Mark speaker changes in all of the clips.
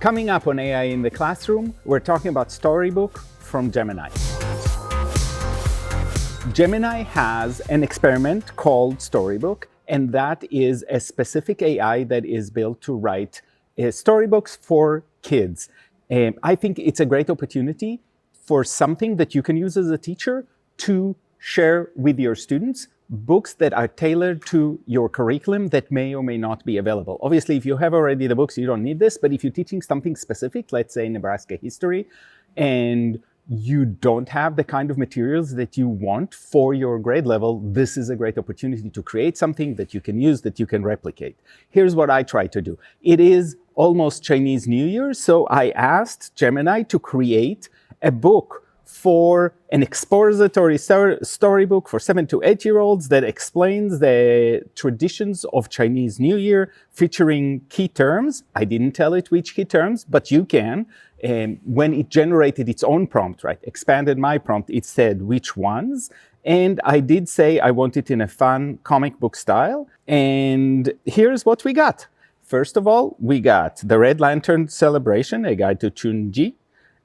Speaker 1: Coming up on AI in the classroom, we're talking about Storybook from Gemini. Gemini has an experiment called Storybook, and that is a specific AI that is built to write storybooks for kids. I think it's a great opportunity for something that you can use as a teacher to share with your students, books that are tailored to your curriculum that may or may not be available. Obviously, if you have already the books, you don't need this, but if you're teaching something specific, let's say Nebraska history, and you don't have the kind of materials that you want for your grade level, this is a great opportunity to create something that you can use, that you can replicate. Here's what I try to do. It is almost Chinese New Year, so I asked Gemini to create a book for an expository storybook for 7 to 8-year-olds that explains the traditions of Chinese New Year, featuring key terms. I didn't tell it which key terms, but you can. When it generated its own prompt, right, expanded my prompt, it said which ones. And I did say I want it in a fun comic book style. And here's what we got. First of all, we got the Red Lantern Celebration, a guide to Chunji.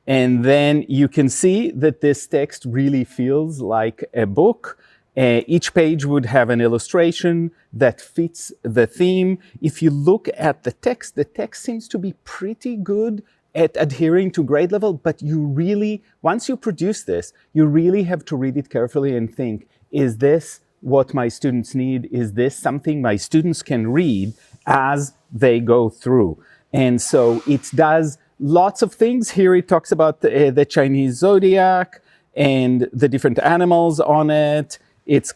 Speaker 1: And then you can see that this text really feels like a book. Each page would have an illustration that fits the theme. If you look at the text seems to be pretty good at adhering to grade level, but you really, once you produce this, you really have to read it carefully and think, is this what my students need? Is this something my students can read as they go through? And so it does lots of things. Here it talks about the Chinese zodiac and the different animals on it. It's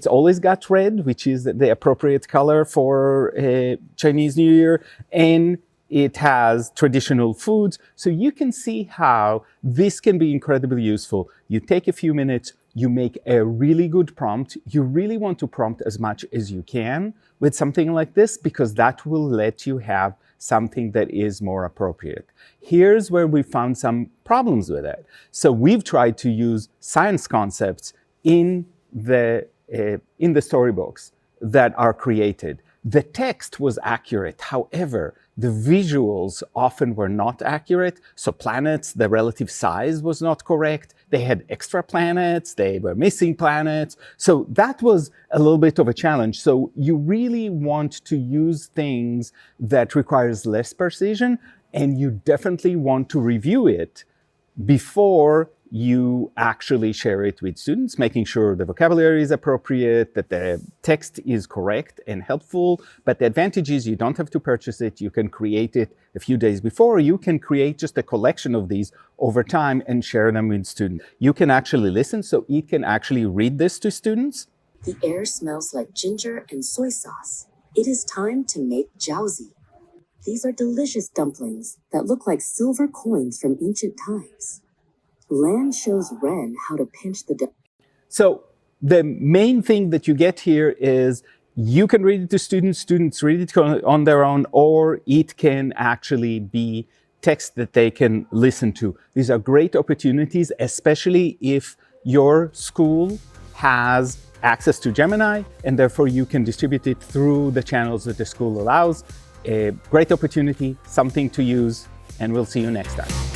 Speaker 1: always got red, which is the appropriate color for Chinese New Year. And it has traditional foods. So you can see how this can be incredibly useful. You take a few minutes, you make a really good prompt. You really want to prompt as much as you can with something like this, because that will let you have something that is more appropriate. Here's where we found some problems with it. So we've tried to use science concepts in the storybooks that are created. The text was accurate. However, the visuals often were not accurate. So planets, the relative size was not correct. They had extra planets. They were missing planets. So that was a little bit of a challenge. So you really want to use things that requires less precision, and you definitely want to review it before you actually share it with students, making sure the vocabulary is appropriate, that the text is correct and helpful. But the advantage is you don't have to purchase it. You can create it a few days before. You can create just a collection of these over time and share them with students. You can actually listen, so it can actually read this to students.
Speaker 2: The air smells like ginger and soy sauce. It is time to make jiaozi. These are delicious dumplings that look like silver coins from ancient times. Lan shows Ren how to pinch the dough.
Speaker 1: So the main thing that you get here is you can read it to students, students read it on their own, or it can actually be text that they can listen to. These are great opportunities, especially if your school has access to Gemini, and therefore you can distribute it through the channels that the school allows. A great opportunity, something to use, and we'll see you next time.